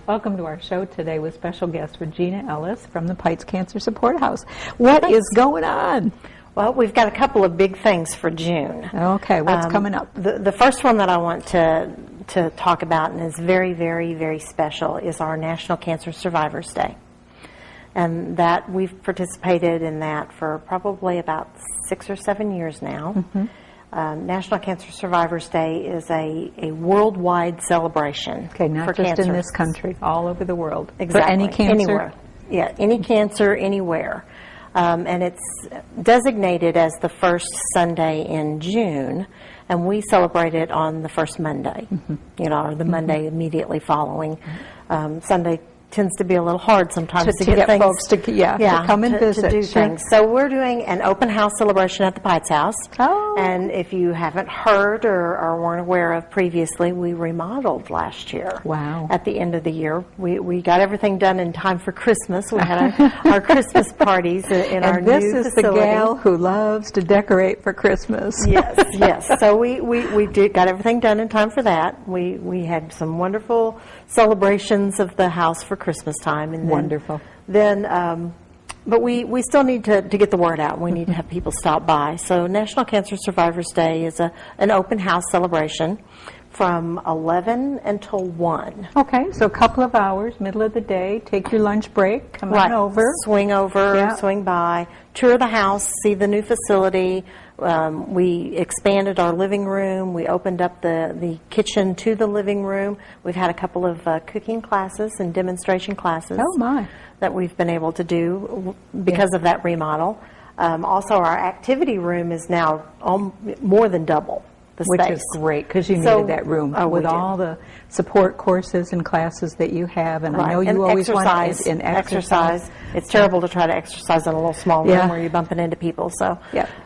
Welcome to our show today with special guest Regina Ellis from the Pikes Cancer Support House. What is going on? Well, we've got a couple of big things for June. Okay, what's coming up? The first one that I want to talk about, and is very, very, very special, is our National Cancer Survivors Day. And that we've participated in that for probably about 6 or 7 years now. Mm-hmm. National Cancer Survivors Day is a worldwide celebration. Okay, not for just cancer. In this country, all over the world. Exactly. For any cancer? Anywhere. Yeah, any cancer, anywhere. And it's designated as the first Sunday in June, and we celebrate it on the first Monday, or the Monday immediately following. Sunday tends to be a little hard sometimes to get things, folks to come and visit. To do things. So we're doing an open house celebration at the Pikes House. Oh. And if you haven't heard or weren't aware of previously, we remodeled last year. Wow. At the end of the year. We got everything done in time for Christmas. We had our Christmas parties in our new facility. And this is the gal who loves to decorate for Christmas. Yes, yes. So we got everything done in time for that. We had some wonderful celebrations of the house for Christmas time. And wonderful. But we still need to get the word out. We need to have people stop by. So National Cancer Survivors Day is an open house celebration from 11 until 1. Okay, so a couple of hours, middle of the day, take your lunch break, come on over. Swing over, swing by, tour the house, see the new facility. We expanded our living room. We opened up the kitchen to the living room. We've had a couple of cooking classes and demonstration classes that we've been able to do because of that remodel. Also, our activity room is now more than double the space. Which is great, because you needed that room with all the support courses and classes that you have. And I know you always want to exercise. It's terrible to try to exercise in a little small room where you're bumping into people. So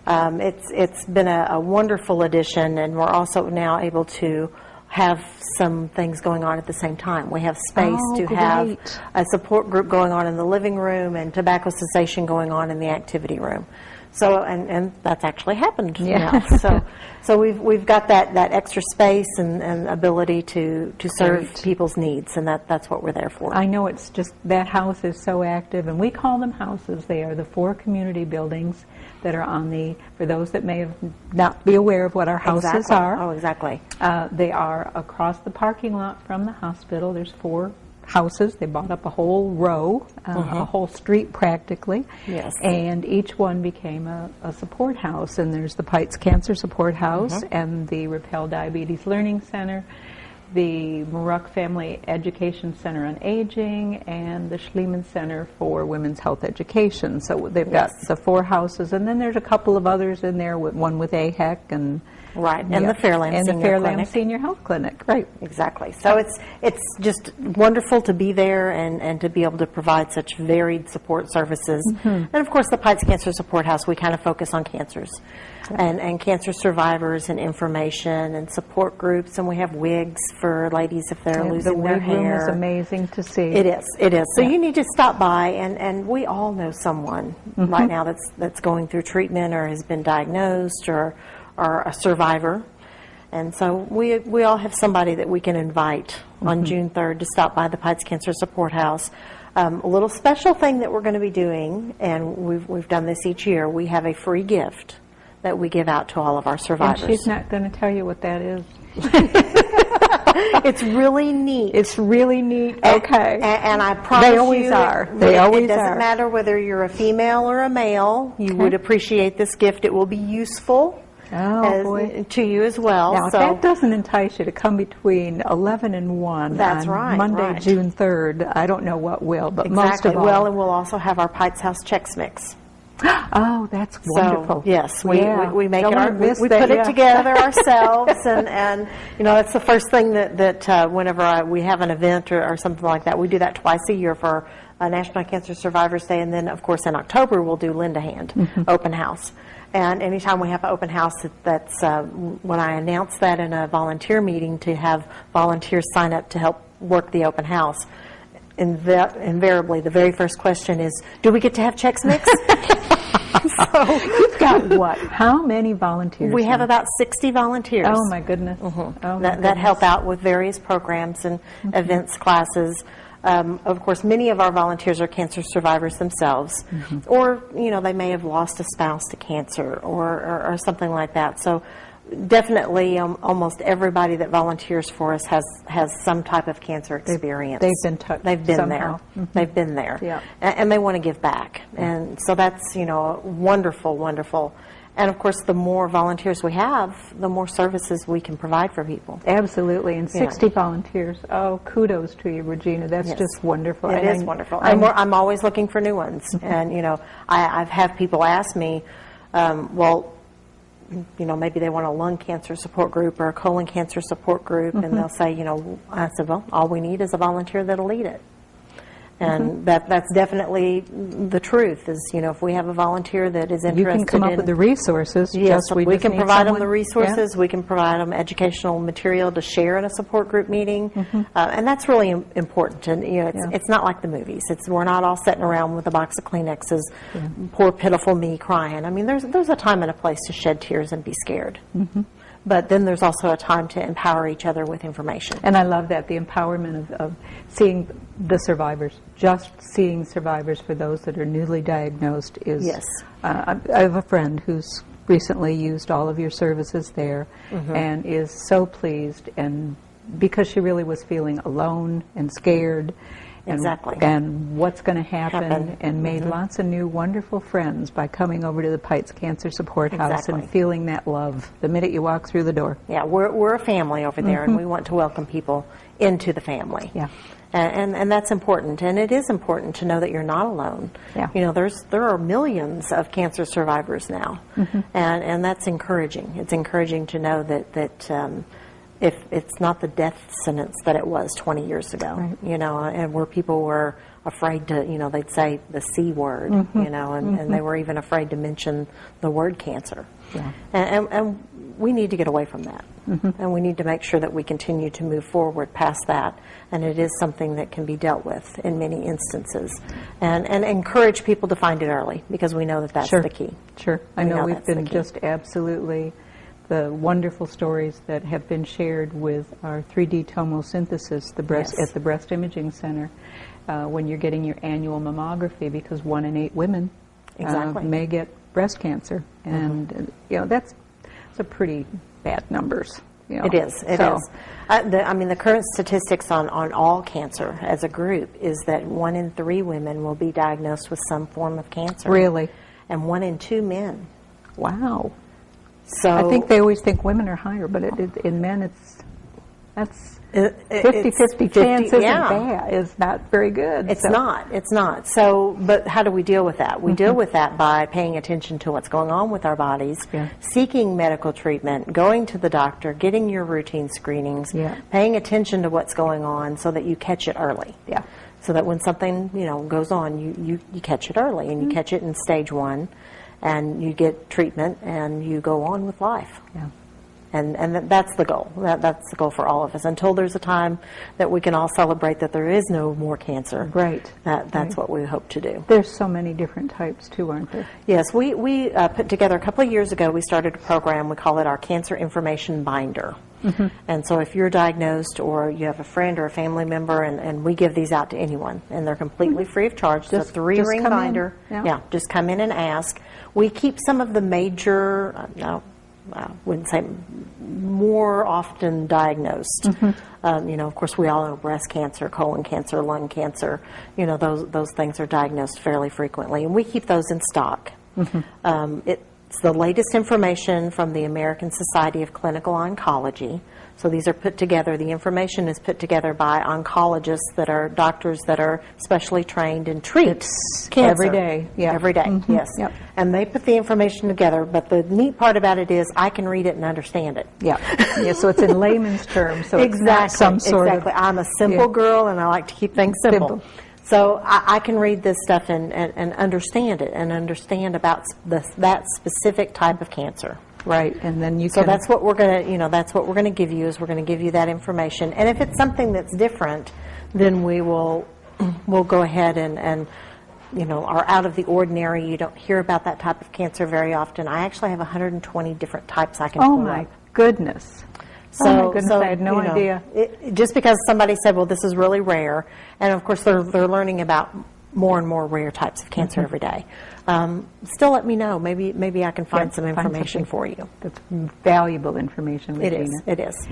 it's been a wonderful addition, and we're also now able to have some things going on at the same time. We have space to have a support group going on in the living room and tobacco cessation going on in the activity room. So and that's actually happened now. So we've got that extra space and ability to serve people's needs, and that's what we're there for. I know it's just that house is so active, and we call them houses. They are the 4 community buildings that are on for those that may have not be aware of what our houses are. Oh, exactly. They are across the parking lot from the hospital. There's 4 houses. They bought up a whole row, a whole street practically. Yes. And each one became a support house. And there's the Pikes Cancer Support House and the Rappel Diabetes Learning Center, the Muruck Family Education Center on Aging, and the Schliemann Center for Women's Health Education. So they've got the 4 houses, and then there's a couple of others in there, one with AHEC and and the Fairland Senior Health Clinic. Right. Exactly. So it's just wonderful to be there and to be able to provide such varied support services. And of course, the Pikes Cancer Support House, we kind of focus on cancers and cancer survivors and information and support groups, and we have wigs for ladies if they're losing their hair. The wig room is amazing to see. It is. So you need to stop by, and we all know someone right now that's going through treatment or has been diagnosed or a survivor. And so we all have somebody that we can invite on June 3rd to stop by the Pikes Cancer Support House. A little special thing that we're going to be doing, and we've done this each year, we have a free gift that we give out to all of our survivors. And she's not going to tell you what that is. It's really neat. It's really neat. Okay. And I promise you, they always are. They always are. It doesn't matter whether you're a female or a male. You would appreciate this gift. It will be useful. To you as well. Now, if that doesn't entice you to come between 11 and 1 on Monday, June 3rd, I don't know what will, but most of all. Well, and we'll also have our Pikes House Chex Mix. Oh, that's wonderful. So, yes, we make it. We put it together ourselves, and that's the first thing that whenever we have an event or something like that, we do that twice a year for National Cancer Survivors Day, and then of course in October we'll do Lend a Hand open house. And anytime we have an open house, that's when I announce that in a volunteer meeting to have volunteers sign up to help work the open house. Invariably, the very first question is, do we get to have Chex Mix? So you've got what? How many volunteers? We have about 60 volunteers. Oh, my goodness. That help out with various programs and events, classes. Of course, many of our volunteers are cancer survivors themselves, or, they may have lost a spouse to cancer or something like that. So definitely almost everybody that volunteers for us has some type of cancer experience. They've been touched. They've been somehow. there. They've been there. Yeah. And they want to give back. And so that's, wonderful, wonderful. And of course, the more volunteers we have, the more services we can provide for people. Absolutely, and 60 volunteers. Oh, kudos to you, Regina. That's just wonderful. It is wonderful. I'm always looking for new ones. And, I've had people ask me, maybe they want a lung cancer support group or a colon cancer support group, and they'll say, I said, well, all we need is a volunteer that'll lead it. And that's definitely the truth is, if we have a volunteer that is interested in... You can come up with the resources. Yes, we can provide them the resources. Yeah. We can provide them educational material to share in a support group meeting. And that's really important. And, it's not like the movies. We're not all sitting around with a box of Kleenexes, poor, pitiful me crying. I mean, there's a time and a place to shed tears and be scared. But then there's also a time to empower each other with information. And I love that, the empowerment of seeing the survivors, just seeing survivors for those that are newly diagnosed is... Yes. I have a friend who's recently used all of your services there and is so pleased, and because she really was feeling alone and scared. Exactly. And what's going to happen, and made lots of new wonderful friends by coming over to the Pites Cancer Support House and feeling that love the minute you walk through the door. Yeah, we're a family over there, and we want to welcome people into the family. Yeah. And that's important, and it is important to know that you're not alone. Yeah. There are millions of cancer survivors now, and that's encouraging. It's encouraging to know that if it's not the death sentence that it was 20 years ago, and where people were afraid to, they'd say the C word, and they were even afraid to mention the word cancer. Yeah. And we need to get away from that. And we need to make sure that we continue to move forward past that. And it is something that can be dealt with in many instances. And encourage people to find it early, because we know that that's the key. Sure. I know we've been just absolutely... the wonderful stories that have been shared with our 3D tomosynthesis at the Breast Imaging Center when you're getting your annual mammography, because 1 in 8 women may get breast cancer. And, that's a pretty bad numbers. It is. It is. The current statistics on all cancer as a group is that 1 in 3 women will be diagnosed with some form of cancer. Really? And 1 in 2 men. Wow. So I think they always think women are higher, but in men that's 50-50 chance isn't bad. It's not very good. It's not. So, but how do we deal with that? We deal with that by paying attention to what's going on with our bodies, seeking medical treatment, going to the doctor, getting your routine screenings, paying attention to what's going on so that you catch it early. Yeah. So that when something, goes on, you catch it early, and you catch it in stage 1. And you get treatment, and you go on with life. Yeah. And that's the goal. That's the goal for all of us. Until there's a time that we can all celebrate that there is no more cancer. Right. That's what we hope to do. There's so many different types, too, aren't there? Yes. We put together, a couple of years ago, we started a program. We call it our Cancer Information Binder. And so if you're diagnosed, or you have a friend or a family member, and we give these out to anyone, and they're completely free of charge. It's a 3-ring binder. Just come in and ask. We keep some of the major, I wouldn't say more often diagnosed. Of course, we all know breast cancer, colon cancer, lung cancer. Those things are diagnosed fairly frequently, and we keep those in stock. It's the latest information from the American Society of Clinical Oncology. So these are put together. The information is put together by oncologists that are doctors that are specially trained and treat cancer. Every day. Yeah. Every day, yes. Yep. And they put the information together, but the neat part about it is I can read it and understand it. Yeah, so it's in layman's terms, so it's not some sort of... I'm a simple girl, and I like to keep things simple. So I can read this stuff and understand it, and understand about that specific type of cancer. Right, and then you So that's what we're going to, that's what we're going to give you, is we're going to give you that information. And if it's something that's different, then we'll go ahead and are out of the ordinary. You don't hear about that type of cancer very often. I actually have 120 different types I can pull up. Oh my goodness. So, oh my goodness, I had no idea. Just because somebody said, well, this is really rare, and of course they're learning about more and more rare types of cancer every day. Still let me know. Maybe I can find some information for you. That's valuable information, Regina. It is.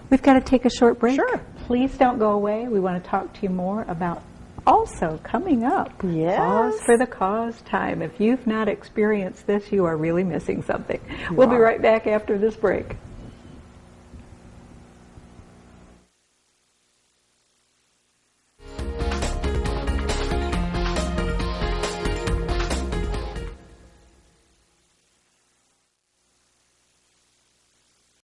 We've got to take a short break. Sure. Please don't go away. We want to talk to you more about also coming up. Yes. Pause for the Cause time. If you've not experienced this, you are really missing something. We'll be right back after this break.